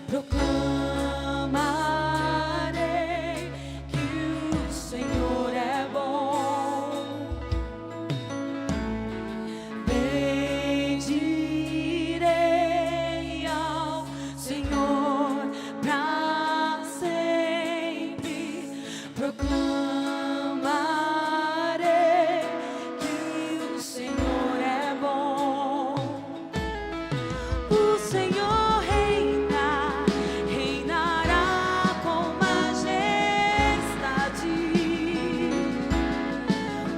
proclamarei que o Senhor é bom. Bendirei ao Senhor pra sempre, proclamarei que o Senhor é bom. O Senhor reina, reinará com majestade.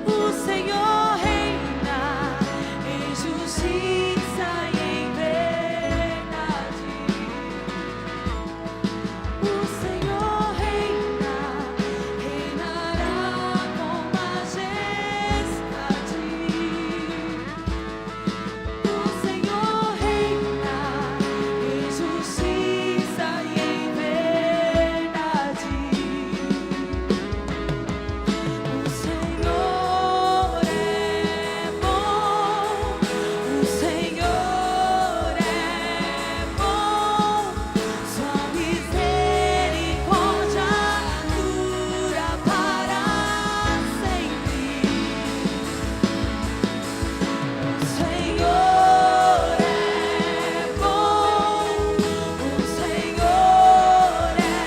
O Senhor reina em justiça e em verdade. O Senhor reina, reinará com majestade. O Senhor reina em justiça e em verdade. O Senhor é bom, o Senhor é bom, sua misericórdia dura para sempre. O Senhor é bom, o Senhor é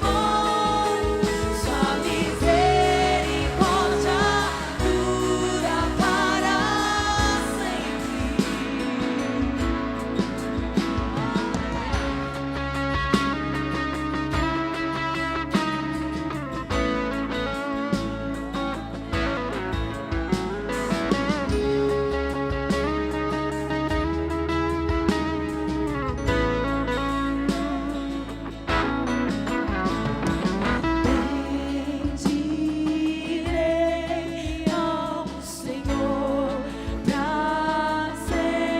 bom, sua misericórdia dura para Bendirei ao Senhor pra sempre,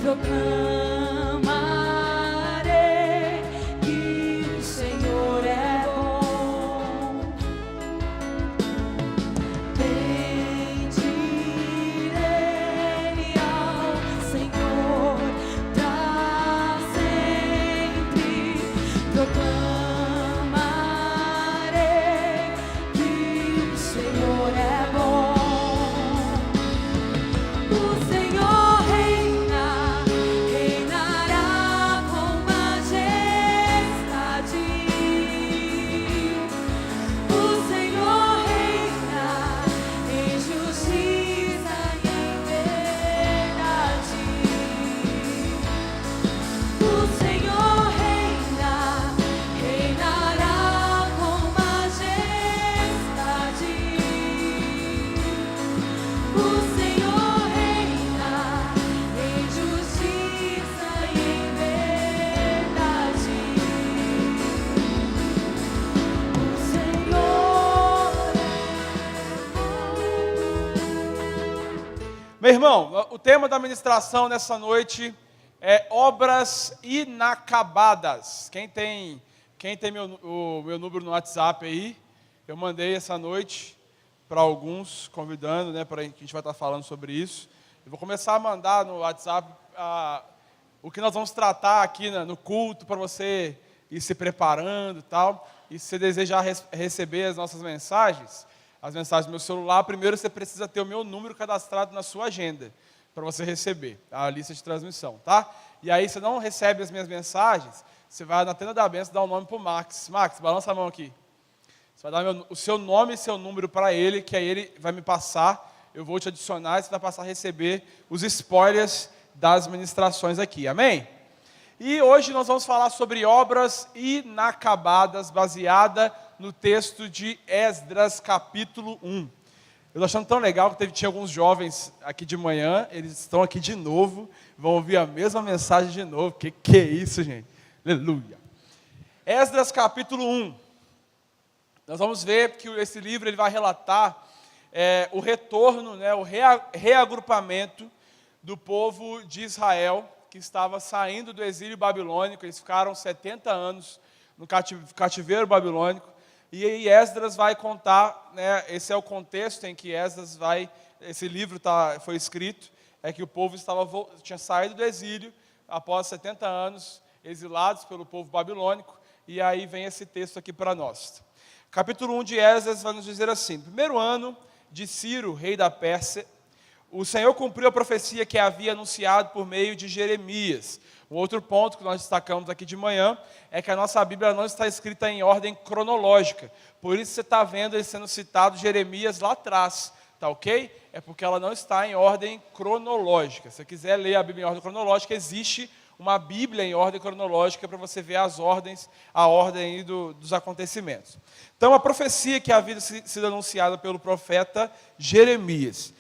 proclamarei que o Senhor é bom. Bendirei ao Senhor pra sempre, proclamarei que o Senhor é bom. O Senhor reina, reinará com majestade. O Senhor reina em justiça e em verdade. O Senhor reina, reinará com majestade. O Senhor reina em justiça e em verdade. O Senhor Meu irmão, o tema da ministração nessa noite é obras inacabadas. Quem tem o meu número no WhatsApp aí, eu mandei essa noite para alguns, convidando, né, para que a gente vai estar falando sobre isso. Eu vou começar a mandar no WhatsApp o que nós vamos tratar aqui no culto, para você ir se preparando e tal. E se você desejar receber as nossas mensagens, as mensagens do meu celular, primeiro você precisa ter o meu número cadastrado na sua agenda, para você receber a lista de transmissão, tá? E aí, você não recebe as minhas mensagens, você vai na tenda da bênção dar o nome para o Max. Max, balança a mão aqui. Você vai dar o seu nome e seu número para ele, que aí ele vai me passar, eu vou te adicionar e você vai passar a receber os spoilers das ministrações aqui, amém? E hoje nós vamos falar sobre obras inacabadas, baseada no texto de Esdras, capítulo 1. Eu estou achando tão legal que tinha alguns jovens aqui de manhã, eles estão aqui de novo, vão ouvir a mesma mensagem de novo. Que é isso, gente? Aleluia. Esdras, capítulo 1. Nós vamos ver que esse livro ele vai relatar o retorno, né, o reagrupamento do povo de Israel, que estava saindo do exílio babilônico. Eles ficaram 70 anos no cativeiro babilônico. E aí Esdras vai contar, né, esse é o contexto em que Esdras esse livro foi escrito, é que o povo tinha saído do exílio, após 70 anos exilados pelo povo babilônico, e aí vem esse texto aqui para nós. Capítulo 1 de Esdras vai nos dizer assim: no primeiro ano de Ciro, rei da Pérsia, o Senhor cumpriu a profecia que havia anunciado por meio de Jeremias. Um outro ponto que nós destacamos aqui de manhã é que a nossa Bíblia não está escrita em ordem cronológica. Por isso você está vendo ele sendo citado Jeremias lá atrás, tá ok? É porque ela não está em ordem cronológica. Se você quiser ler a Bíblia em ordem cronológica, existe uma Bíblia em ordem cronológica para você ver as ordens, a ordem aí dos acontecimentos. Então, a profecia que havia sido anunciada pelo profeta Jeremias.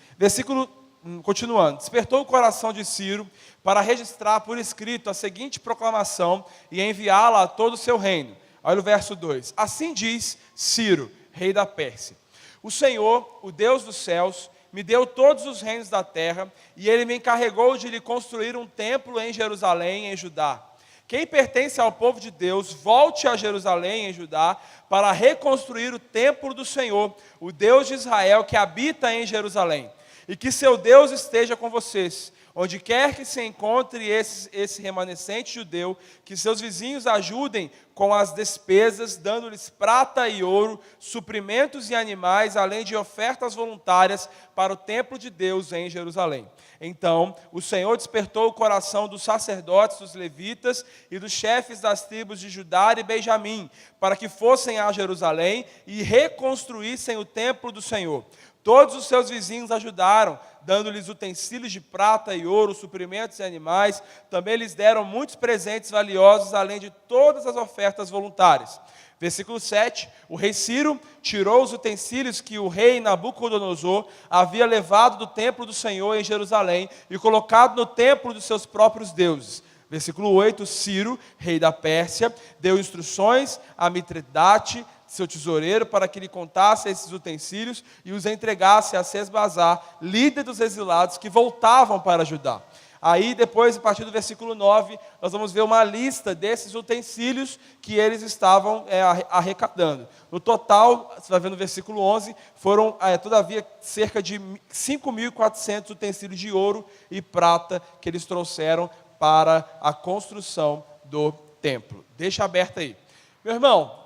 Continuando, despertou o coração de Ciro para registrar por escrito a seguinte proclamação e enviá-la a todo o seu reino. Olha o verso 2. Assim diz Ciro, rei da Pérsia: o Senhor, o Deus dos céus, me deu todos os reinos da terra, e ele me encarregou de lhe construir um templo em Jerusalém, em Judá. Quem pertence ao povo de Deus, volte a Jerusalém, em Judá, para reconstruir o templo do Senhor, o Deus de Israel, que habita em Jerusalém. E que seu Deus esteja com vocês, onde quer que se encontre esse remanescente judeu, que seus vizinhos ajudem com as despesas, dando-lhes prata e ouro, suprimentos e animais, além de ofertas voluntárias para o templo de Deus em Jerusalém. Então, o Senhor despertou o coração dos sacerdotes, dos levitas e dos chefes das tribos de Judá e Benjamim, para que fossem a Jerusalém e reconstruíssem o templo do Senhor. Todos os seus vizinhos ajudaram, dando-lhes utensílios de prata e ouro, suprimentos e animais. Também lhes deram muitos presentes valiosos, além de todas as ofertas voluntárias. Versículo 7, o rei Ciro tirou os utensílios que o rei Nabucodonosor havia levado do templo do Senhor em Jerusalém e colocado no templo dos seus próprios deuses. Versículo 8, Ciro, rei da Pérsia, deu instruções a Mitredate, seu tesoureiro, para que lhe contasse esses utensílios e os entregasse a Sesbazar, líder dos exilados que voltavam para Judá. Aí depois, a partir do versículo 9, nós vamos ver uma lista desses utensílios que eles estavam arrecadando. No total, você vai ver no versículo 11, foram, todavia, cerca de 5.400 utensílios de ouro e prata que eles trouxeram para a construção do templo. Deixa aberto aí. Meu irmão,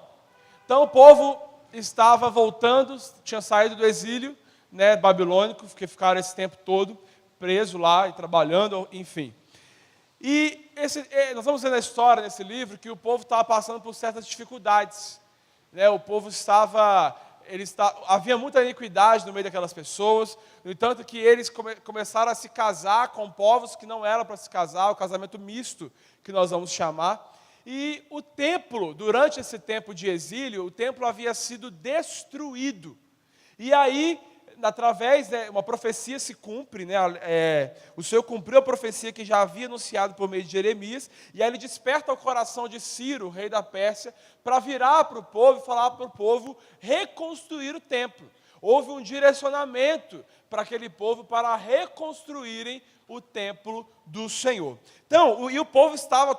então o povo estava voltando, tinha saído do exílio, babilônico, porque ficaram esse tempo todo preso lá e trabalhando, enfim. E nós vamos ver na história, nesse livro, que o povo estava passando por certas dificuldades. O povo havia muita iniquidade no meio daquelas pessoas, no entanto que eles começaram a se casar com povos que não eram para se casar, o casamento misto, que nós vamos chamar. E o templo, durante esse tempo de exílio, o templo havia sido destruído. E aí, através de uma profecia se cumpre, o Senhor cumpriu a profecia que já havia anunciado por meio de Jeremias, e aí ele desperta o coração de Ciro, rei da Pérsia, para virar para o povo e falar para o povo reconstruir o templo. Houve um direcionamento para aquele povo para reconstruírem o templo do Senhor. Então, o povo estava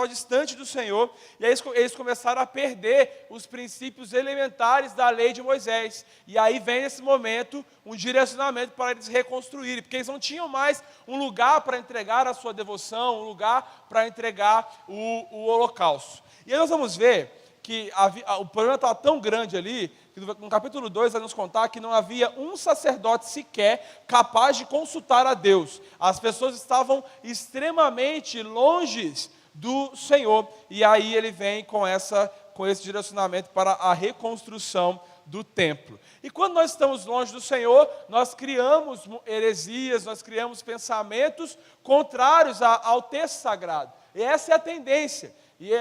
distante do Senhor, e aí eles começaram a perder os princípios elementares da lei de Moisés. E aí vem nesse momento um direcionamento para eles reconstruírem, porque eles não tinham mais um lugar para entregar a sua devoção, um lugar para entregar o holocausto. E aí nós vamos ver que o problema estava tão grande ali, que no capítulo 2 vai nos contar que não havia um sacerdote sequer capaz de consultar a Deus. As pessoas estavam extremamente longe do Senhor. E aí ele vem com esse direcionamento para a reconstrução do templo. E quando nós estamos longe do Senhor, nós criamos heresias, nós criamos pensamentos contrários ao texto sagrado. E essa é a tendência. E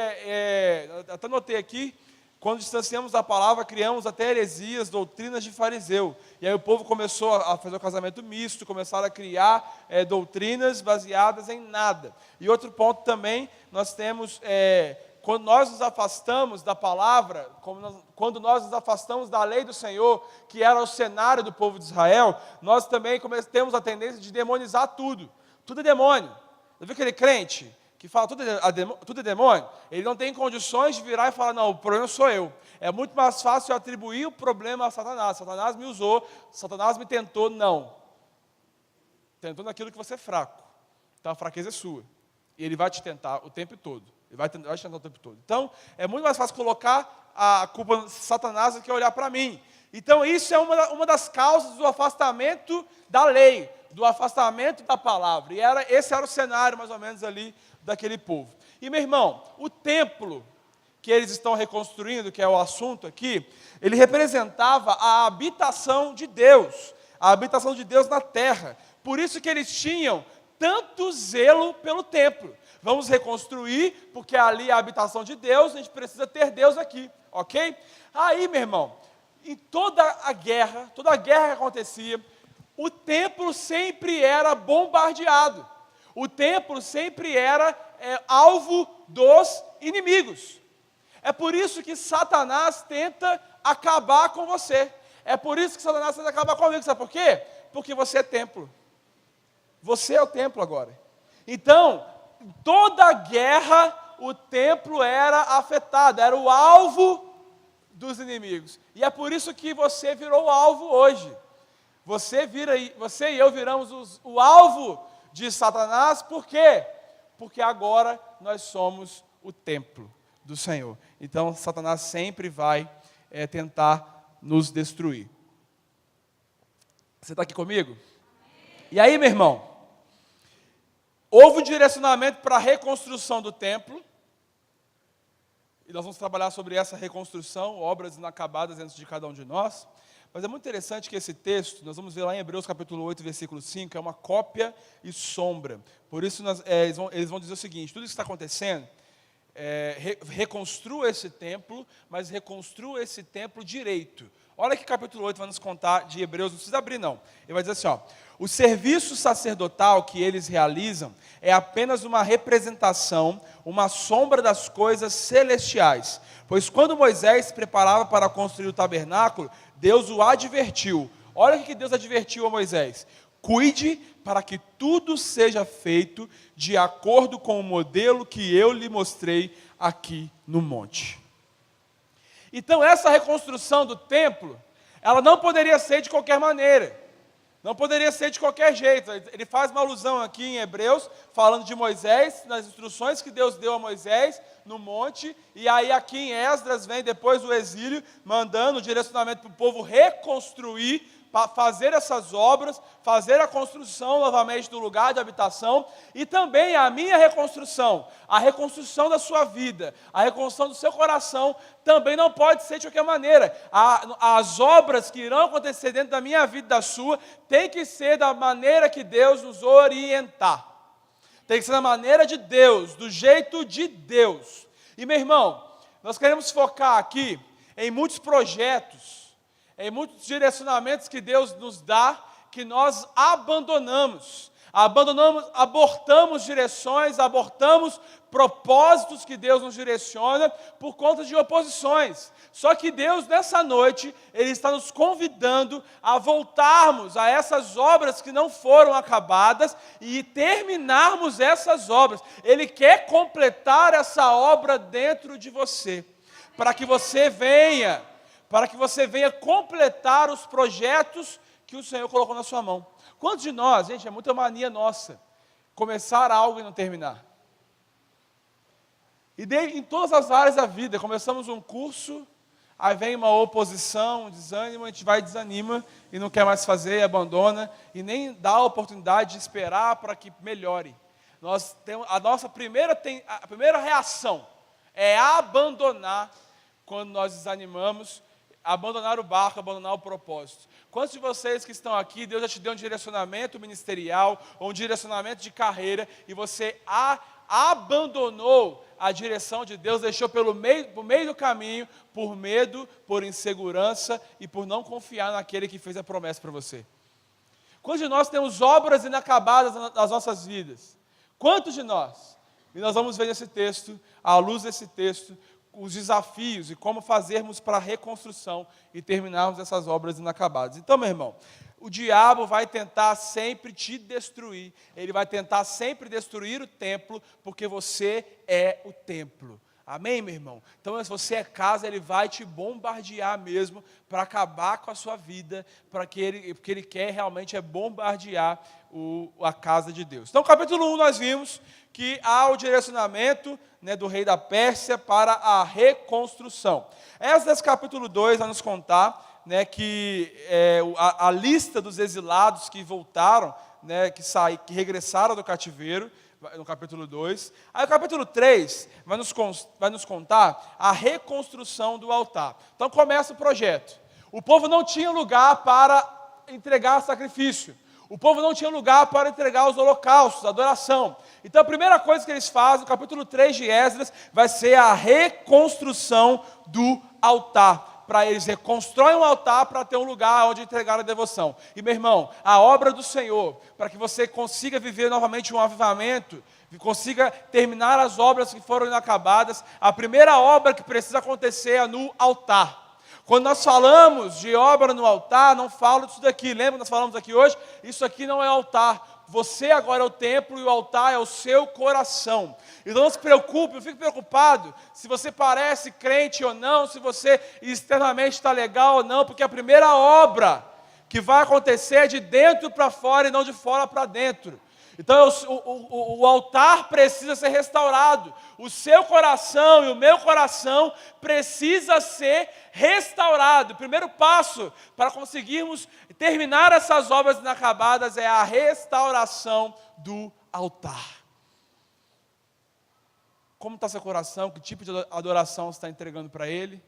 até notei aqui, quando distanciamos da palavra, criamos até heresias, doutrinas de fariseu. E aí o povo começou a fazer o casamento misto, começaram a criar doutrinas baseadas em nada. E outro ponto também, nós temos, quando nós nos afastamos da palavra, quando nós nos afastamos da lei do Senhor, que era o cenário do povo de Israel, nós também temos a tendência de demonizar tudo. Tudo é demônio. Já viu aquele crente que fala tudo é demônio? Ele não tem condições de virar e falar, não, o problema sou eu. É muito mais fácil eu atribuir o problema a Satanás. Satanás me usou, Satanás me tentou. Não. Tentou naquilo que você é fraco. Então a fraqueza é sua. E ele vai te tentar o tempo todo. Ele vai te tentar o tempo todo. Então, é muito mais fácil colocar a culpa de Satanás do que olhar para mim. Então, isso é uma das causas do afastamento da lei, do afastamento da palavra. E esse era o cenário, mais ou menos, ali daquele povo. E, meu irmão, o templo que eles estão reconstruindo, que é o assunto aqui, ele representava a habitação de Deus na terra. Por isso que eles tinham tanto zelo pelo templo. Vamos reconstruir, porque ali é a habitação de Deus, a gente precisa ter Deus aqui, ok? Aí, meu irmão, em toda a guerra que acontecia, o templo sempre era bombardeado. O templo sempre era alvo dos inimigos. É por isso que Satanás tenta acabar com você. É por isso que Satanás tenta acabar comigo. Sabe por quê? Porque você é templo. Você é o templo agora. Então, em toda guerra, o templo era afetado, era o alvo dos inimigos. E é por isso que você virou o alvo hoje. Você e eu viramos o alvo de Satanás. Por quê? Porque agora nós somos o templo do Senhor. Então, Satanás sempre vai tentar nos destruir. Você está aqui comigo? Amém. E aí, meu irmão, houve um direcionamento para a reconstrução do templo, e nós vamos trabalhar sobre essa reconstrução, obras inacabadas dentro de cada um de nós. Mas é muito interessante que esse texto, nós vamos ver lá em Hebreus capítulo 8, versículo 5, é uma cópia e sombra. Por isso, eles vão dizer o seguinte: tudo isso que está acontecendo, reconstrua esse templo, mas reconstrua esse templo direito. Olha que capítulo 8 vai nos contar de Hebreus, não precisa abrir não. Ele vai dizer assim, ó: o serviço sacerdotal que eles realizam é apenas uma representação, uma sombra das coisas celestiais. Pois quando Moisés se preparava para construir o tabernáculo, Deus o advertiu. Olha o que Deus advertiu a Moisés: cuide para que tudo seja feito de acordo com o modelo que eu lhe mostrei aqui no monte. Então essa reconstrução do templo, ela não poderia ser de qualquer maneira. Não poderia ser de qualquer jeito. Ele faz uma alusão aqui em Hebreus, falando de Moisés, nas instruções que Deus deu a Moisés no monte, e aí aqui em Esdras vem depois do exílio, mandando o direcionamento para o povo reconstruir, para fazer essas obras, fazer a construção novamente do lugar de habitação, e também a minha reconstrução, a reconstrução da sua vida, a reconstrução do seu coração, também não pode ser de qualquer maneira. As obras que irão acontecer dentro da minha vida e da sua, tem que ser da maneira que Deus nos orientar. Tem que ser da maneira de Deus, do jeito de Deus. E, meu irmão, nós queremos focar aqui em muitos projetos, em muitos direcionamentos que Deus nos dá, que nós abandonamos, abortamos direções, abortamos propósitos que Deus nos direciona por conta de oposições. Só que Deus, nessa noite, Ele está nos convidando a voltarmos a essas obras que não foram acabadas e terminarmos essas obras. Ele quer completar essa obra dentro de você, para que você venha completar os projetos que o Senhor colocou na sua mão. Quantos de nós, gente, é muita mania nossa, começar algo e não terminar? E em todas as áreas da vida, começamos um curso, aí vem uma oposição, um desânimo, a gente vai e desanima, e não quer mais fazer, abandona, e nem dá a oportunidade de esperar para que melhore. Nós temos, a primeira reação é abandonar quando nós desanimamos, abandonar o barco, abandonar o propósito. Quantos de vocês que estão aqui, Deus já te deu um direcionamento ministerial, ou um direcionamento de carreira, e você abandonou a direção de Deus, deixou por meio do caminho, por medo, por insegurança, e por não confiar naquele que fez a promessa para você? Quantos de nós temos obras inacabadas nas nossas vidas? Quantos de nós? E nós vamos ver nesse texto, à luz desse texto, os desafios e como fazermos para a reconstrução e terminarmos essas obras inacabadas. Então, meu irmão, o diabo vai tentar sempre te destruir. Ele vai tentar sempre destruir o templo, porque você é o templo. Amém, meu irmão? Então, se você é casa, Ele vai te bombardear mesmo para acabar com a sua vida, porque Ele quer realmente bombardear a casa de Deus. Então, capítulo 1 nós vimos que há o direcionamento, né, do rei da Pérsia para a reconstrução. Esse capítulo 2 vai nos contar, né, que a lista dos exilados que voltaram, né, que regressaram do cativeiro, no capítulo 2. Aí o capítulo 3 vai nos contar a reconstrução do altar. Então começa o projeto. O povo não tinha lugar para entregar sacrifício. O povo não tinha lugar para entregar os holocaustos, a adoração. Então a primeira coisa que eles fazem, no capítulo 3 de Esdras, vai ser a reconstrução do altar. Para eles reconstroem um altar para ter um lugar onde entregar a devoção. E meu irmão, a obra do Senhor, para que você consiga viver novamente um avivamento, consiga terminar as obras que foram inacabadas, a primeira obra que precisa acontecer é no altar. Quando nós falamos de obra no altar, não falo disso daqui. Lembra que nós falamos aqui hoje? Isso aqui não é altar. Você agora é o templo e o altar é o seu coração. Então não se preocupe, não fique preocupado se você parece crente ou não, se você externamente está legal ou não, porque a primeira obra que vai acontecer é de dentro para fora e não de fora para dentro. Então o altar precisa ser restaurado. O seu coração e o meu coração precisa ser restaurado. O primeiro passo para conseguirmos terminar essas obras inacabadas é a restauração do altar. Como está seu coração? Que tipo de adoração você está entregando para Ele?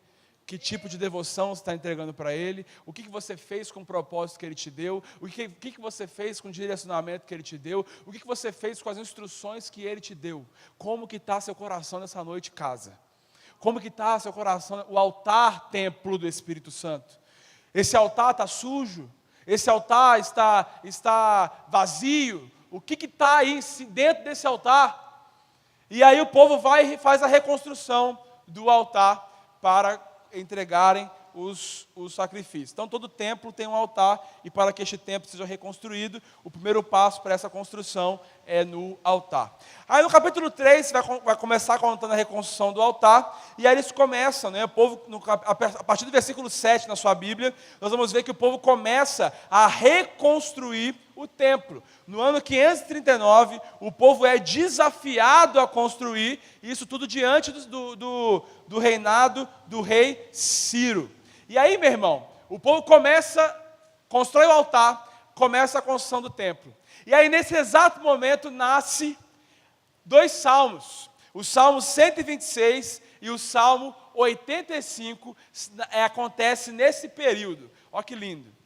Que tipo de devoção você está entregando para Ele? O que você fez com o propósito que Ele te deu? O que você fez com o direcionamento que Ele te deu? O que você fez com as instruções que Ele te deu? Como que está seu coração nessa noite, casa? Como que está seu coração, o altar templo do Espírito Santo? Esse altar está sujo? Esse altar está vazio? O que está aí dentro desse altar? E aí o povo vai e faz a reconstrução do altar para entregarem os sacrifícios. Então todo templo tem um altar, e para que este templo seja reconstruído, o primeiro passo para essa construção é no altar. Aí no capítulo 3 vai começar contando a reconstrução do altar, e aí eles começam, né, o povo, a partir do versículo 7 na sua Bíblia, nós vamos ver que o povo começa a reconstruir o templo. No ano 539, o povo é desafiado a construir, isso tudo diante do reinado do rei Ciro. E aí, meu irmão, o povo constrói o altar, começa a construção do templo. E aí, nesse exato momento, nasce 2 salmos. O Salmo 126 e o Salmo 85 acontece nesse período. Olha que lindo.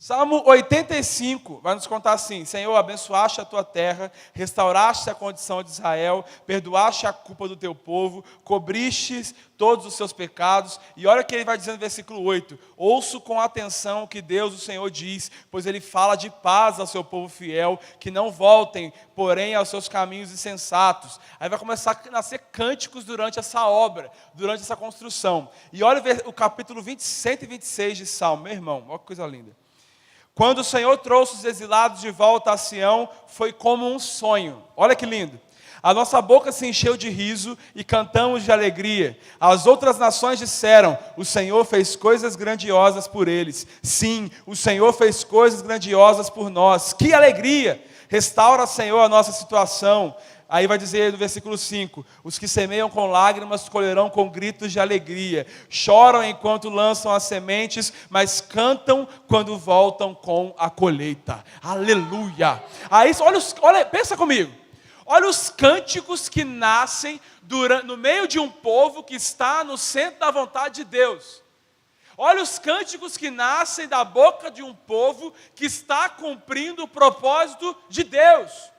Salmo 85 vai nos contar assim: Senhor, abençoaste a tua terra, restauraste a condição de Israel, perdoaste a culpa do teu povo, cobristes todos os seus pecados. E olha o que ele vai dizer no versículo 8: ouço com atenção o que Deus, o Senhor, diz, pois ele fala de paz ao seu povo fiel, que não voltem, porém, aos seus caminhos insensatos. Aí vai começar a nascer cânticos durante essa obra, durante essa construção. E olha o capítulo 126 de Salmo, meu irmão, olha que coisa linda. Quando o Senhor trouxe os exilados de volta a Sião, foi como um sonho. Olha que lindo. A nossa boca se encheu de riso e cantamos de alegria. As outras nações disseram: o Senhor fez coisas grandiosas por eles. Sim, o Senhor fez coisas grandiosas por nós. Que alegria! Restaura, Senhor, a nossa situação. Aí vai dizer no versículo 5: os que semeiam com lágrimas colherão com gritos de alegria. Choram enquanto lançam as sementes, mas cantam quando voltam com a colheita. Aleluia! Aí, olha, pensa comigo. Olha os cânticos que nascem no meio de um povo que está no centro da vontade de Deus. Olha os cânticos que nascem da boca de um povo que está cumprindo o propósito de Deus.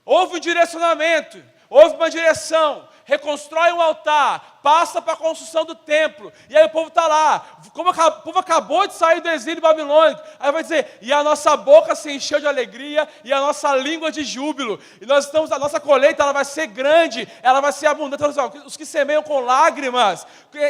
Houve um direcionamento, houve uma direção, reconstrói um altar, passa para a construção do templo, e aí o povo está lá, o povo acabou de sair do exílio babilônico, aí vai dizer: e a nossa boca se encheu de alegria, e a nossa língua de júbilo, e a nossa colheita ela vai ser grande, ela vai ser abundante. Os que semeiam com lágrimas,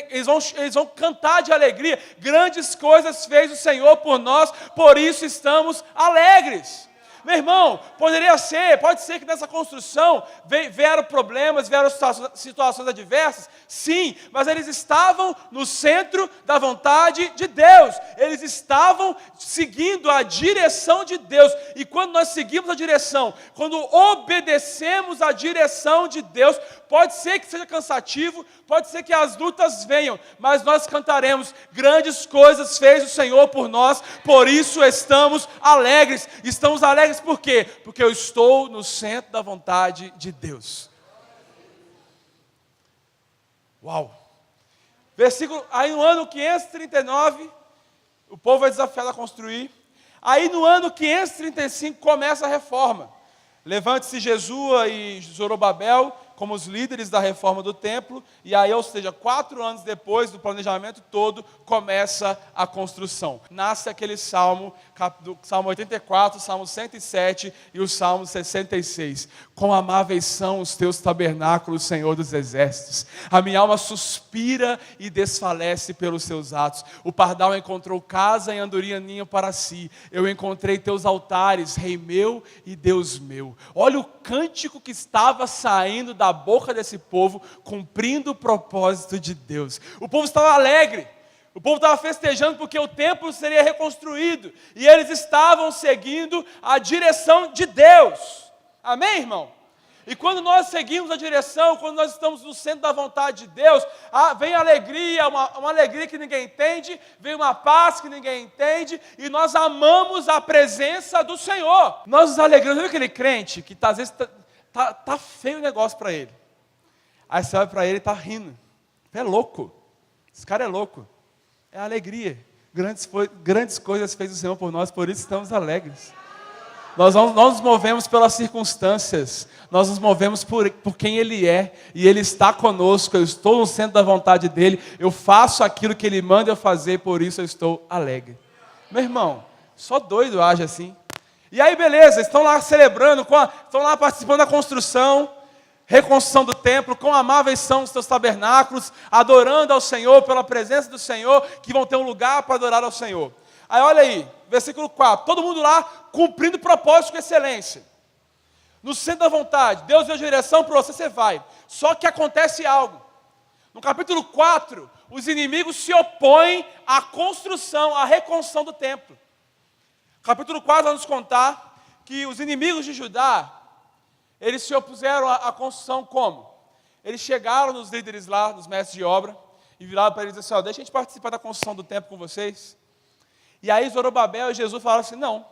eles vão cantar de alegria, grandes coisas fez o Senhor por nós, por isso estamos alegres. Meu irmão, pode ser que nessa construção vieram problemas, vieram situações adversas, sim, mas eles estavam no centro da vontade de Deus, eles estavam seguindo a direção de Deus, e quando nós seguimos a direção, quando obedecemos a direção de Deus, pode ser que seja cansativo, pode ser que as lutas venham, mas nós cantaremos: grandes coisas fez o Senhor por nós, por isso estamos alegres. Estamos alegres por quê? Porque eu estou no centro da vontade de Deus. Uau! Versículo, aí no ano 539, o povo é desafiado a construir. Aí no ano 535 começa a reforma. Levante-se Jesua e Zorobabel como os líderes da reforma do templo, e aí, ou seja, 4 anos depois do planejamento todo, começa a construção. Nasce aquele salmo, do Salmo 84, Salmo 107 e o Salmo 66. Quão amáveis são os teus tabernáculos, Senhor dos exércitos. A minha alma suspira e desfalece pelos seus atos. O pardal encontrou casa e andorinha ninho para si. Eu encontrei teus altares, Rei meu e Deus meu. Olha o cântico que estava saindo da boca desse povo, cumprindo o propósito de Deus. O povo estava alegre, o povo estava festejando porque o templo seria reconstruído, e eles estavam seguindo a direção de Deus. Amém, irmão? E quando nós seguimos a direção, quando nós estamos no centro da vontade de Deus, vem alegria, uma alegria que ninguém entende, vem uma paz que ninguém entende, e nós amamos a presença do Senhor. Nós nos alegramos. Viu aquele crente que às vezes tá feio o negócio para ele? Aí você olha para ele e está rindo. É louco. Esse cara é louco. É alegria. Grandes coisas fez o Senhor por nós, por isso estamos alegres. Nós não nos movemos pelas circunstâncias, nós nos movemos por quem Ele é, e Ele está conosco. Eu estou no centro da vontade dEle, eu faço aquilo que Ele manda eu fazer, por isso eu estou alegre. Meu irmão, só doido age assim. E aí beleza, estão lá celebrando, estão lá participando da construção, reconstrução do templo, quão amáveis são os teus tabernáculos, adorando ao Senhor, pela presença do Senhor, que vão ter um lugar para adorar ao Senhor. Aí olha aí, versículo 4, todo mundo lá cumprindo o propósito com excelência, no centro da vontade. Deus deu direção para você vai. Só que acontece algo. No capítulo 4, os inimigos se opõem à construção, à reconstrução do templo. Capítulo 4 vai nos contar que os inimigos de Judá, eles se opuseram à construção como? Eles chegaram nos líderes lá, nos mestres de obra, e viraram para eles assim: ó, deixa a gente participar da construção do templo com vocês. E aí Zorobabel e Jesus falaram assim: não.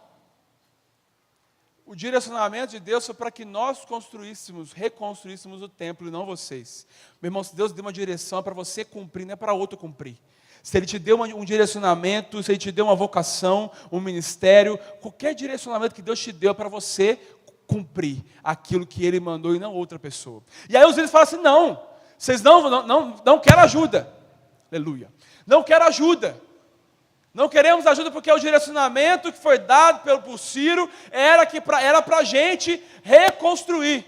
O direcionamento de Deus foi para que nós reconstruíssemos o templo e não vocês. Meu irmão, se Deus deu uma direção é para você cumprir, não é para outro cumprir. Se Ele te deu um direcionamento, se Ele te deu uma vocação, um ministério, qualquer direcionamento que Deus te deu é para você cumprir aquilo que Ele mandou e não outra pessoa. E aí os líderes falam assim: não, vocês não querem ajuda. Aleluia. Não quero ajuda. Não queremos ajuda porque o direcionamento que foi dado por Ciro era para a gente reconstruir.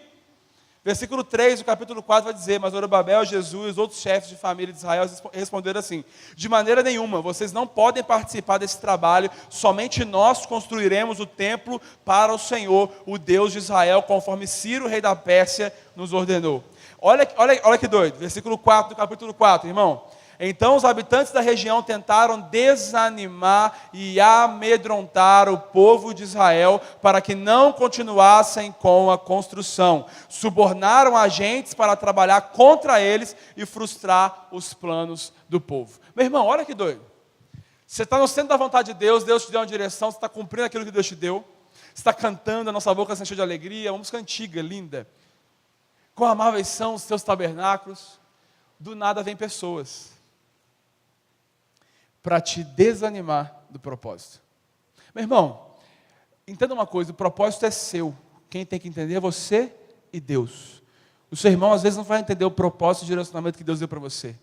Versículo 3 do capítulo 4 vai dizer: mas Zorobabel, Jesus e os outros chefes de família de Israel responderam assim: de maneira nenhuma, vocês não podem participar desse trabalho, somente nós construiremos o templo para o Senhor, o Deus de Israel, conforme Ciro, rei da Pérsia, nos ordenou. Olha que doido, versículo 4 do capítulo 4, irmão. Então os habitantes da região tentaram desanimar e amedrontar o povo de Israel para que não continuassem com a construção. Subornaram agentes para trabalhar contra eles e frustrar os planos do povo. Meu irmão, olha que doido. Você está no centro da vontade de Deus, Deus te deu uma direção, você está cumprindo aquilo que Deus te deu, você está cantando, a nossa boca se encheu de alegria, uma música antiga, linda. Quão amáveis são os teus tabernáculos. Do nada vem pessoas para te desanimar do propósito. Meu irmão, entenda uma coisa: o propósito é seu. Quem tem que entender é você e Deus. O seu irmão às vezes não vai entender o propósito e o direcionamento que Deus deu para você.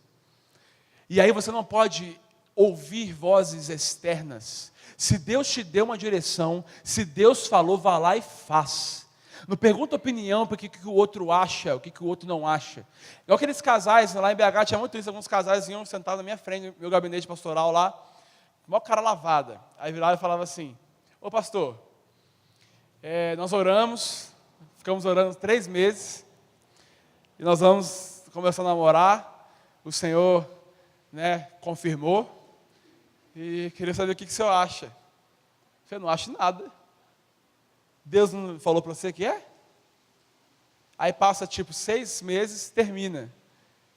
E aí você não pode ouvir vozes externas. Se Deus te deu uma direção, se Deus falou, vá lá e faz. Não pergunta opinião para o que o outro acha, o que o outro não acha. Igual aqueles casais, lá em BH tinha muito isso, alguns casais iam sentados na minha frente, no meu gabinete pastoral lá, maior cara lavada. Aí virava e falava assim: ô pastor, Nós oramos, ficamos orando 3 meses, e nós vamos começar a namorar. O Senhor, confirmou, e queria saber o que o senhor acha. Você não acha nada. Deus não falou para você que é? Aí passa 6 meses, termina.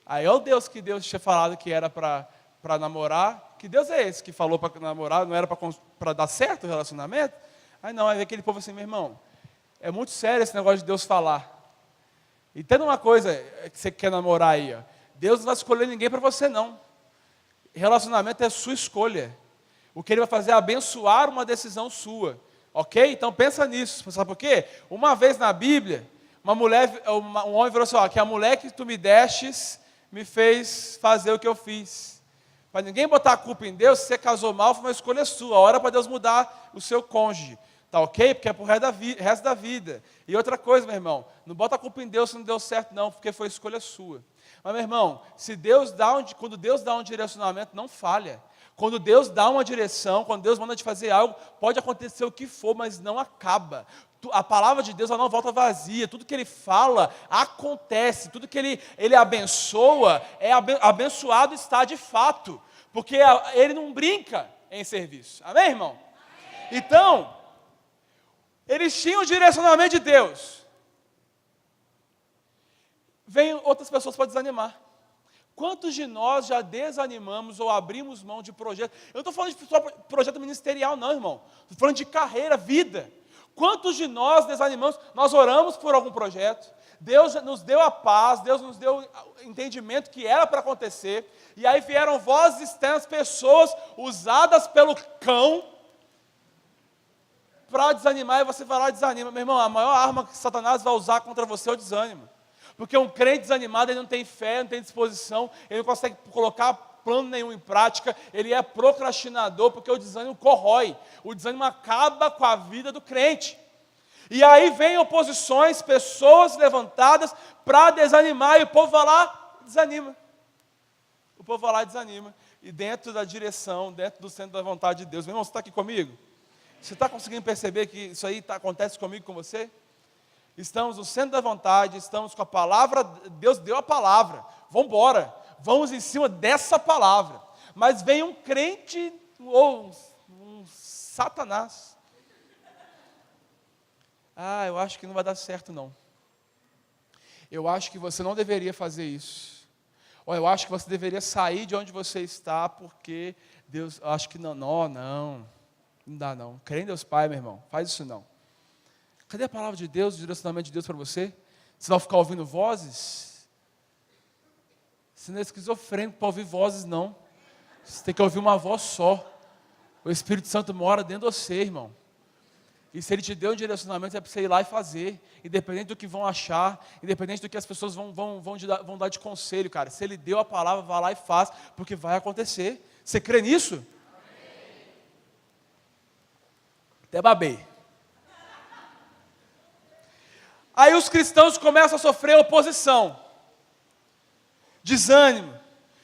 Aí é o Deus que Deus tinha falado que era para namorar. Que Deus é esse que falou para namorar, não era para dar certo o relacionamento? Aí não, aí vem aquele povo assim, meu irmão, é muito sério esse negócio de Deus falar. E tem uma coisa que você quer namorar aí, ó. Deus não vai escolher ninguém para você não. Relacionamento é sua escolha. O que Ele vai fazer é abençoar uma decisão sua. Ok? Então pensa nisso. Sabe por quê? Uma vez na Bíblia, um homem falou assim, ó, que a mulher que tu me destes me fez fazer o que eu fiz. Para ninguém botar a culpa em Deus, se você casou mal, foi uma escolha sua. A hora para Deus mudar o seu cônjuge. Tá ok? Porque é para o resto da vida. E outra coisa, meu irmão, não bota a culpa em Deus se não deu certo não, porque foi escolha sua. Mas, meu irmão, quando Deus dá um direcionamento, não falha. Quando Deus dá uma direção, quando Deus manda te fazer algo, pode acontecer o que for, mas não acaba. A palavra de Deus ela não volta vazia. Tudo que Ele fala, acontece. Tudo que Ele abençoa, abençoado está de fato. Porque Ele não brinca em serviço. Amém, irmão? Amém. Então, eles tinham o direcionamento de Deus. Vêm outras pessoas para desanimar. Quantos de nós já desanimamos ou abrimos mão de projeto? Eu não estou falando de só projeto ministerial não, irmão. Estou falando de carreira, vida. Quantos de nós desanimamos? Nós oramos por algum projeto. Deus nos deu a paz, Deus nos deu o entendimento que era para acontecer. E aí vieram vozes externas, pessoas usadas pelo cão para desanimar, e você vai lá e desanima. Meu irmão, a maior arma que Satanás vai usar contra você é o desânimo. Porque um crente desanimado, ele não tem fé, não tem disposição, ele não consegue colocar plano nenhum em prática, ele é procrastinador, porque o desânimo corrói, o desânimo acaba com a vida do crente. E aí vem oposições, pessoas levantadas para desanimar, e o povo vai lá e desanima. O povo vai lá e desanima. E dentro da direção, dentro do centro da vontade de Deus. Meu irmão, você está aqui comigo? Você está conseguindo perceber que isso aí acontece comigo, com você? Estamos no centro da vontade, estamos com a palavra, Deus deu a palavra, vamos embora, vamos em cima dessa palavra. Mas vem um crente, ou um Satanás. Eu acho que não vai dar certo não. Eu acho que você não deveria fazer isso. Ou eu acho que você deveria sair de onde você está, porque Deus, acho que não dá não. Crê em Deus Pai, meu irmão, faz isso não. Cadê a palavra de Deus, o direcionamento de Deus para você? Você vai ficar ouvindo vozes? Você não é esquizofrênico para ouvir vozes, não. Você tem que ouvir uma voz só. O Espírito Santo mora dentro de você, irmão. E se Ele te deu um direcionamento, é para você ir lá e fazer. Independente do que vão achar, independente do que as pessoas vão dar de conselho, cara. Se Ele deu a palavra, vá lá e faz, porque vai acontecer. Você crê nisso? Amém. Até babei. Aí os cristãos começam a sofrer oposição, desânimo.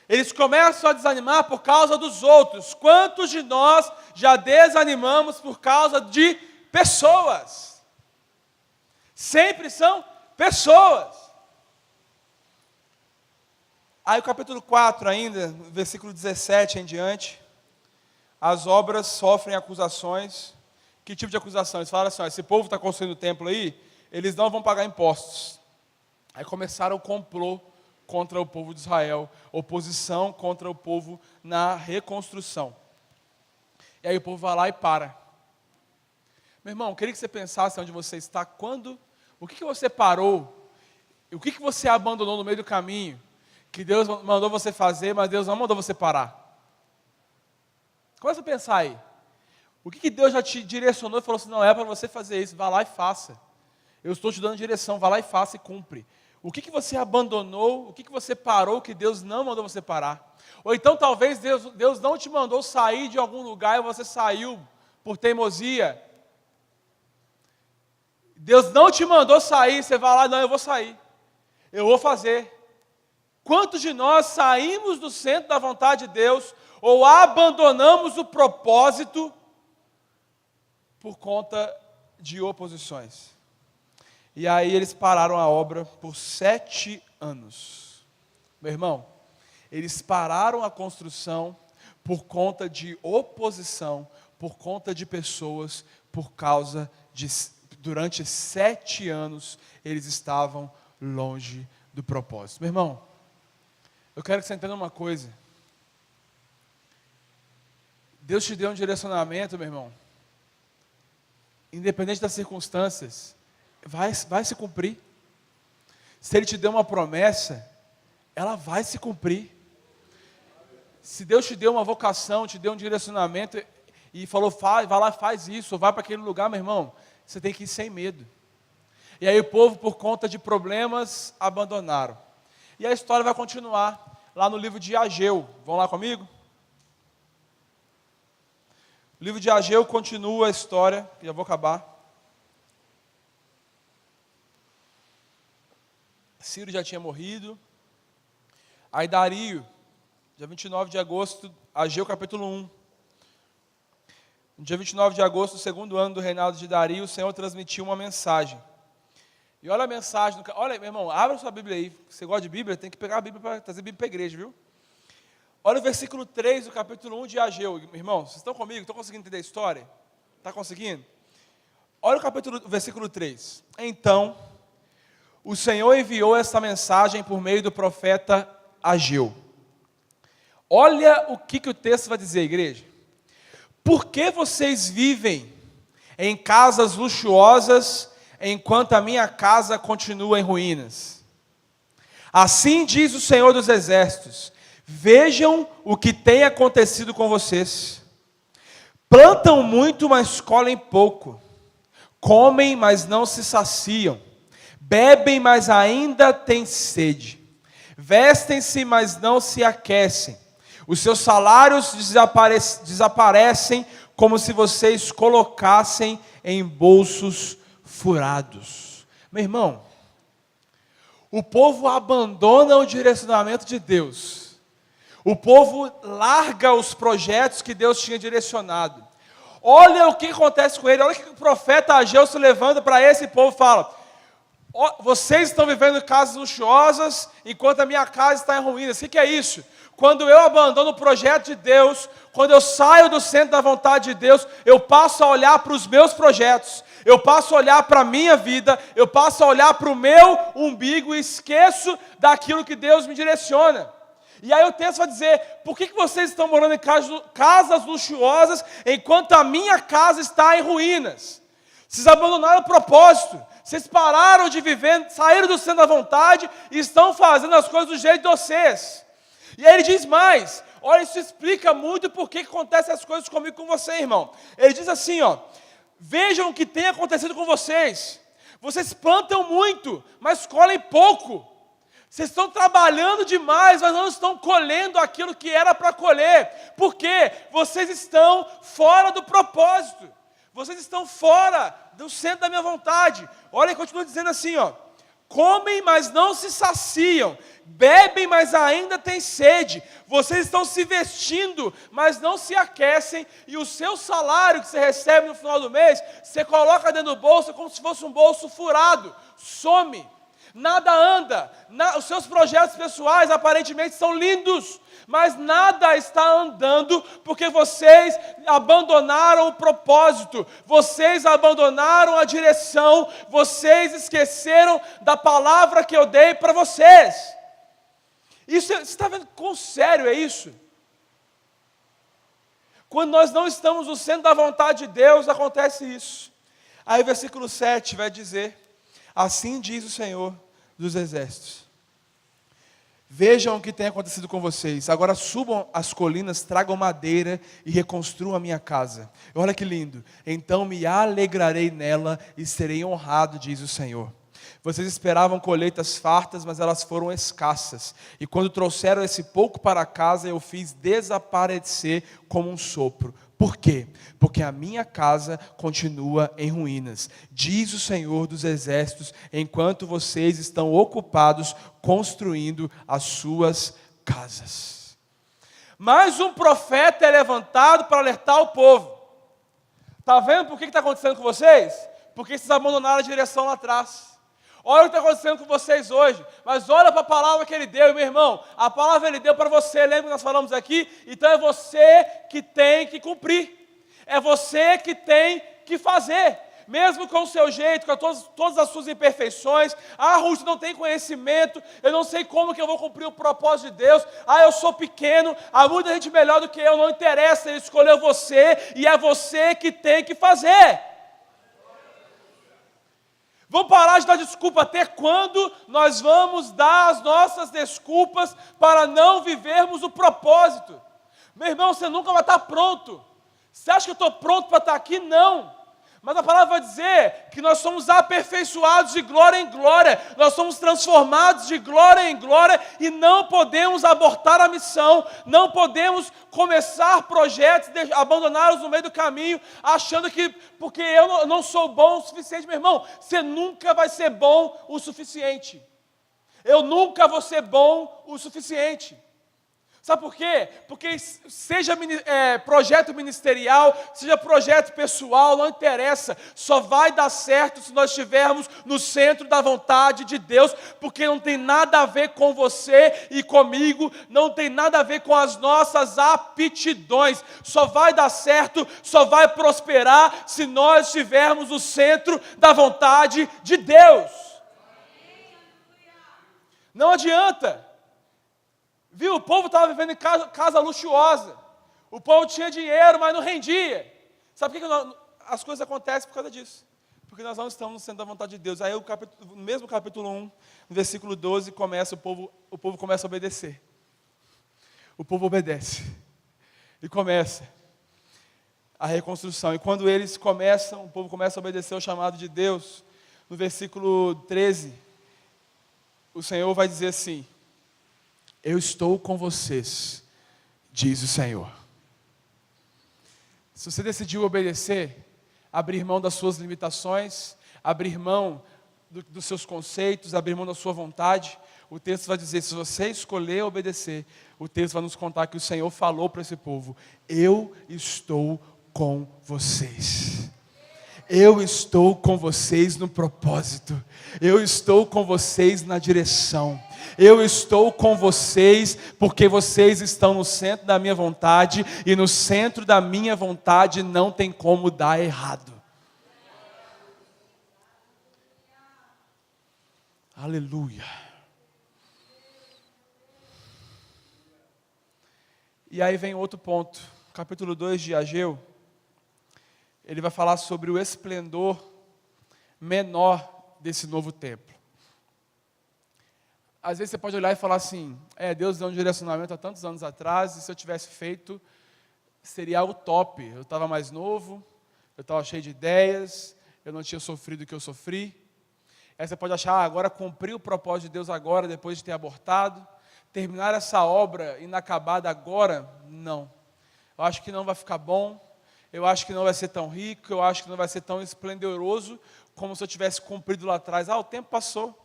Eles começam a desanimar por causa dos outros. Quantos de nós já desanimamos por causa de pessoas? Sempre são pessoas. Aí o capítulo 4 ainda, versículo 17 em diante, as obras sofrem acusações. Que tipo de acusação? Eles falam assim, esse povo está construindo o templo aí, eles não vão pagar impostos. Aí começaram o complô contra o povo de Israel, oposição contra o povo na reconstrução. E aí o povo vai lá e para. Meu irmão, eu queria que você pensasse onde você está, o que você parou, o que você abandonou no meio do caminho, que Deus mandou você fazer, mas Deus não mandou você parar. Começa a pensar aí. O que Deus já te direcionou e falou assim, não é para você fazer isso, vá lá e faça. Eu estou te dando direção, vá lá e faça e cumpre. O que você abandonou, o que você parou que Deus não mandou você parar? Ou então talvez Deus não te mandou sair de algum lugar e você saiu por teimosia. Deus não te mandou sair, você vai lá, não, eu vou sair. Eu vou fazer. Quantos de nós saímos do centro da vontade de Deus ou abandonamos o propósito por conta de oposições. E aí eles pararam a obra por 7 anos. Meu irmão, eles pararam a construção por conta de oposição, por conta de pessoas, durante 7 anos eles estavam longe do propósito. Meu irmão, eu quero que você entenda uma coisa. Deus te deu um direcionamento, meu irmão. Independente das circunstâncias, vai se cumprir. Se Ele te deu uma promessa, ela vai se cumprir. Se Deus te deu uma vocação, te deu um direcionamento e falou, vai lá, faz isso, ou vai para aquele lugar, meu irmão, você tem que ir sem medo. E aí o povo, por conta de problemas, abandonaram. E a história vai continuar lá no livro de Ageu. Vão lá comigo? O livro de Ageu continua a história, já vou acabar. Ciro já tinha morrido. Aí Dario, dia 29 de agosto, Ageu capítulo 1. No dia 29 de agosto, do segundo ano do reinado de Dario, o Senhor transmitiu uma mensagem. E olha a mensagem, olha, meu irmão, abra sua Bíblia aí. Você gosta de Bíblia? Tem que pegar a Bíblia para trazer a Bíblia para a igreja, viu? Olha o versículo 3 do capítulo 1 de Ageu. Irmão, vocês estão comigo? Estão conseguindo entender a história? Está conseguindo? Olha o versículo 3. Então, o Senhor enviou esta mensagem por meio do profeta Ageu. Olha o que o texto vai dizer, igreja. Por que vocês vivem em casas luxuosas, enquanto a minha casa continua em ruínas? Assim diz o Senhor dos Exércitos: vejam o que tem acontecido com vocês. Plantam muito, mas colhem pouco. Comem, mas não se saciam. Bebem, mas ainda têm sede. Vestem-se, mas não se aquecem. Os seus salários desaparecem como se vocês colocassem em bolsos furados. Meu irmão, o povo abandona o direcionamento de Deus. O povo larga os projetos que Deus tinha direcionado. Olha o que acontece com ele. Olha que o profeta Ageu se levanta para esse povo e fala: vocês estão vivendo em casas luxuosas, enquanto a minha casa está em ruínas. O que é isso? Quando eu abandono o projeto de Deus, quando eu saio do centro da vontade de Deus, eu passo a olhar para os meus projetos, eu passo a olhar para a minha vida, eu passo a olhar para o meu umbigo e esqueço daquilo que Deus me direciona. E aí o texto vai dizer: por que vocês estão morando em casas luxuosas, enquanto a minha casa está em ruínas? Vocês abandonaram o propósito, vocês pararam de viver, saíram do centro da vontade e estão fazendo as coisas do jeito de vocês. E aí ele diz mais, olha, isso explica muito por que acontecem as coisas comigo e com você, irmão. Ele diz assim, ó: vejam o que tem acontecido com vocês. Vocês plantam muito, mas colhem pouco. Vocês estão trabalhando demais, mas não estão colhendo aquilo que era para colher. Por quê? Vocês estão fora do propósito. Vocês estão fora do centro da minha vontade. Olha, ele continua dizendo assim, ó: comem, mas não se saciam. Bebem, mas ainda têm sede. Vocês estão se vestindo, mas não se aquecem. E o seu salário que você recebe no final do mês, você coloca dentro do bolso como se fosse um bolso furado. Some. Nada anda. Os seus projetos pessoais aparentemente são lindos, mas nada está andando porque vocês abandonaram o propósito, vocês abandonaram a direção, vocês esqueceram da palavra que eu dei para vocês. Isso, você está vendo quão sério é isso? Quando nós não estamos no centro da vontade de Deus, acontece isso. Aí o versículo 7 vai dizer: assim diz o Senhor dos Exércitos: vejam o que tem acontecido com vocês. Agora subam as colinas, tragam madeira e reconstruam a minha casa. Olha que lindo. Então me alegrarei nela e serei honrado, diz o Senhor. Vocês esperavam colheitas fartas, mas elas foram escassas. E quando trouxeram esse pouco para casa, eu fiz desaparecer como um sopro. Por quê? Porque a minha casa continua em ruínas, diz o Senhor dos Exércitos, enquanto vocês estão ocupados construindo as suas casas. Mais um profeta é levantado para alertar o povo. Está vendo por que está acontecendo com vocês? Porque vocês abandonaram a direção lá atrás. Olha o que está acontecendo com vocês hoje, mas olha para a palavra que Ele deu, meu irmão, a palavra Ele deu para você, lembra que nós falamos aqui? Então é você que tem que cumprir, é você que tem que fazer, mesmo com o seu jeito, com todas as suas imperfeições. Ruth não tem conhecimento, eu não sei como que eu vou cumprir o propósito de Deus, eu sou pequeno, há muita gente melhor do que eu, não interessa, Ele escolheu você, e é você que tem que fazer. Vamos parar de dar desculpa. Até quando nós vamos dar as nossas desculpas para não vivermos o propósito? Meu irmão, você nunca vai estar pronto. Você acha que eu estou pronto para estar aqui? Não. Mas a palavra vai dizer que nós somos aperfeiçoados de glória em glória, nós somos transformados de glória em glória e não podemos abortar a missão, não podemos começar projetos, abandoná-los no meio do caminho, achando que porque eu não sou bom o suficiente. Meu irmão, você nunca vai ser bom o suficiente. Eu nunca vou ser bom o suficiente. Sabe por quê? Porque seja projeto ministerial, seja projeto pessoal, não interessa, só vai dar certo se nós estivermos no centro da vontade de Deus, porque não tem nada a ver com você e comigo, não tem nada a ver com as nossas aptidões, só vai dar certo, só vai prosperar se nós estivermos no centro da vontade de Deus. Não adianta. Viu, o povo estava vivendo em casa luxuosa, o povo tinha dinheiro, mas não rendia. Sabe por que as coisas acontecem por causa disso? Porque nós não estamos no centro da vontade de Deus. Aí no mesmo capítulo 1, no versículo 12, o povo começa a obedecer. O povo obedece. E começa a reconstrução. E quando o povo começa a obedecer ao chamado de Deus, no versículo 13, o Senhor vai dizer assim: eu estou com vocês, diz o Senhor. Se você decidiu obedecer, abrir mão das suas limitações, abrir mão dos seus conceitos, abrir mão da sua vontade, o texto vai dizer, se você escolher obedecer, o texto vai nos contar que o Senhor falou para esse povo: eu estou com vocês. Eu estou com vocês no propósito, eu estou com vocês na direção, eu estou com vocês porque vocês estão no centro da minha vontade, e no centro da minha vontade não tem como dar errado. Aleluia. E aí vem outro ponto, capítulo 2 de Ageu. Ele vai falar sobre o esplendor menor desse novo templo. Às vezes você pode olhar e falar assim: Deus deu um direcionamento há tantos anos atrás, e se eu tivesse feito, seria algo top. Eu estava mais novo, eu estava cheio de ideias, eu não tinha sofrido o que eu sofri. Aí você pode achar: agora cumpri o propósito de Deus agora, depois de ter abortado. Terminar essa obra inacabada agora, não. Eu acho que não vai ficar bom. Eu acho que não vai ser tão rico, eu acho que não vai ser tão esplendoroso como se eu tivesse cumprido lá atrás. O tempo passou.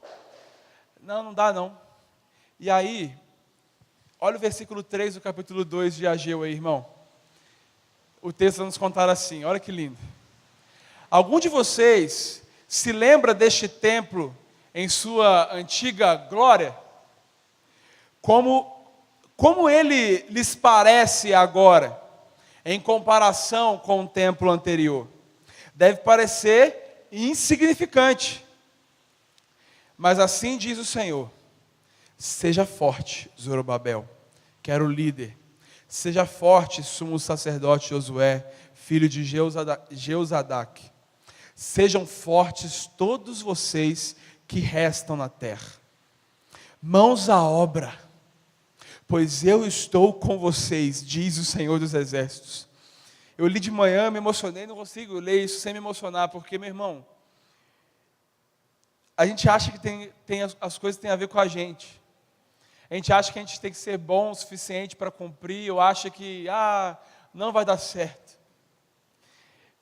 Não dá não. E aí, olha o versículo 3 do capítulo 2 de Ageu aí, irmão. O texto vai nos contar assim, olha que lindo. Algum de vocês se lembra deste templo em sua antiga glória? Como ele lhes parece agora, em comparação com o templo anterior? Deve parecer insignificante. Mas assim diz o Senhor: seja forte, Zorobabel, que era o líder. Seja forte, sumo sacerdote Josué, filho de Jeozadak. Sejam fortes todos vocês que restam na terra. Mãos à obra, pois eu estou com vocês, diz o Senhor dos Exércitos. Eu li de manhã, me emocionei, não consigo ler isso sem me emocionar, porque, meu irmão, a gente acha que as coisas têm a ver com a gente. A gente acha que a gente tem que ser bom o suficiente para cumprir, ou acha que, não vai dar certo.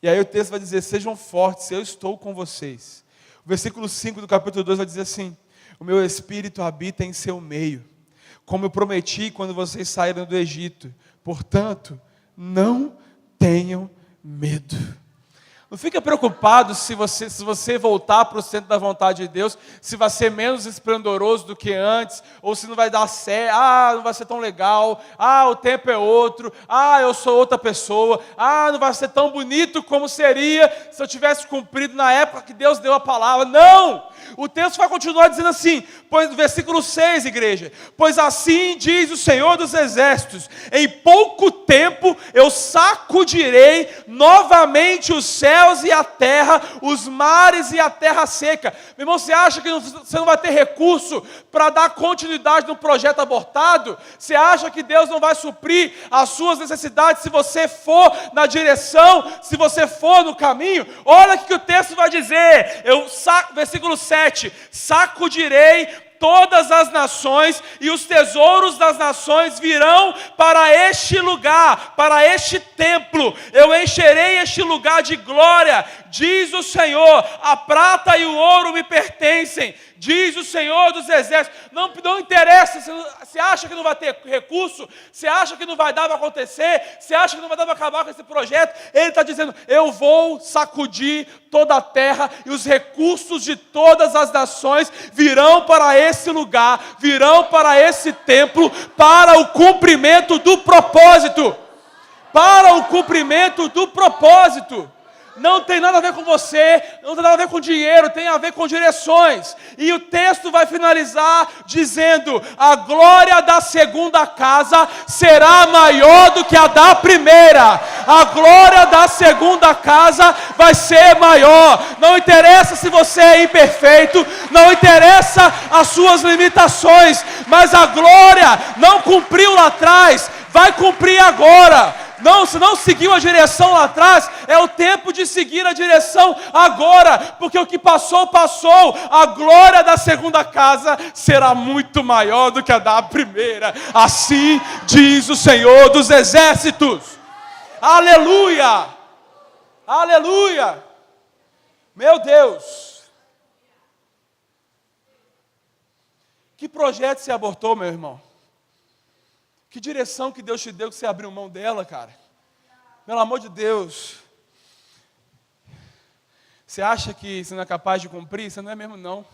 E aí o texto vai dizer: sejam fortes, eu estou com vocês. O versículo 5 do capítulo 2 vai dizer assim: o meu espírito habita em seu meio, como eu prometi quando vocês saíram do Egito. Portanto, não tenham medo. Não fica preocupado se você voltar para o centro da vontade de Deus, se vai ser menos esplendoroso do que antes, ou se não vai dar certo, não vai ser tão legal, o tempo é outro, eu sou outra pessoa, não vai ser tão bonito como seria se eu tivesse cumprido na época que Deus deu a palavra. Não! O texto vai continuar dizendo assim, pois, versículo 6, igreja, pois assim diz o Senhor dos Exércitos, em pouco tempo eu sacudirei novamente os céus e a terra, os mares e a terra seca. Meu irmão, você acha que você não vai ter recurso para dar continuidade no projeto abortado? Você acha que Deus não vai suprir as suas necessidades se você for na direção, se você for no caminho? Olha o que o texto vai dizer, versículo 7, sacudirei todas as nações, e os tesouros das nações virão para este lugar, para este templo. Eu encherei este lugar de glória, diz o Senhor. A prata e o ouro me pertencem, diz o Senhor dos Exércitos. Não interessa, você acha que não vai ter recurso? Você acha que não vai dar para acontecer? Você acha que não vai dar para acabar com esse projeto? Ele está dizendo, eu vou sacudir toda a terra, e os recursos de todas as nações virão para esse lugar, virão para esse templo, para o cumprimento do propósito. Para o cumprimento do propósito. Não tem nada a ver com você, não tem nada a ver com dinheiro, tem a ver com direções. E o texto vai finalizar dizendo, a glória da segunda casa será maior do que a da primeira. A glória da segunda casa vai ser maior. Não interessa se você é imperfeito, não interessa as suas limitações, mas a glória não cumpriu lá atrás, vai cumprir agora. Não, se não seguiu a direção lá atrás, é o tempo de seguir a direção agora, porque o que passou, passou. A glória da segunda casa será muito maior do que a da primeira. Assim diz o Senhor dos Exércitos. Aleluia! Aleluia! Meu Deus! Que projeto você abortou, meu irmão? Que direção que Deus te deu que você abriu mão dela, cara? Pelo amor de Deus. Você acha que você não é capaz de cumprir? Você não é mesmo não.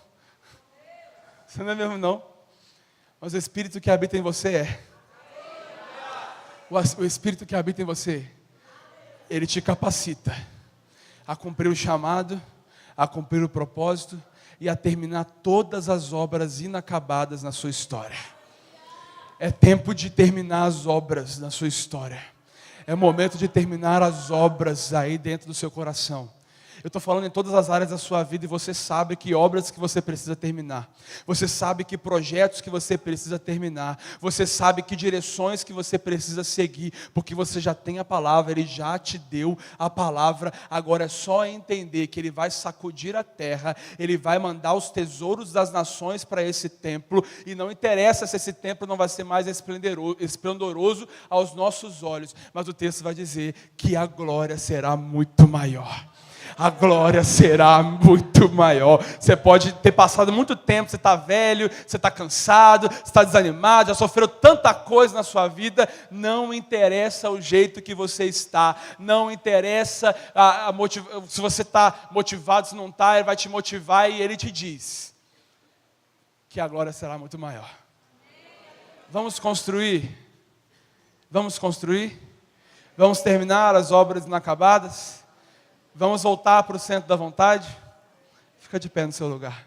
Você não é mesmo não. Mas o Espírito que habita em você é. O Espírito que habita em você, ele te capacita a cumprir o chamado, a cumprir o propósito e a terminar todas as obras inacabadas na sua história. É tempo de terminar as obras na sua história. É momento de terminar as obras aí dentro do seu coração. Eu estou falando em todas as áreas da sua vida e você sabe que obras que você precisa terminar. Você sabe que projetos que você precisa terminar. Você sabe que direções que você precisa seguir. Porque você já tem a palavra, Ele já te deu a palavra. Agora é só entender que Ele vai sacudir a terra. Ele vai mandar os tesouros das nações para esse templo. E não interessa se esse templo não vai ser mais esplendoroso aos nossos olhos. Mas o texto vai dizer que a glória será muito maior. A glória será muito maior. Você pode ter passado muito tempo, você está velho, você está cansado, você está desanimado, já sofreu tanta coisa na sua vida. Não interessa o jeito que você está, não interessa se você está motivado, se não está, Ele vai te motivar e Ele te diz que a glória será muito maior. Vamos construir? Vamos construir? Vamos terminar as obras inacabadas? Vamos voltar para o centro da vontade? Fica de pé no seu lugar.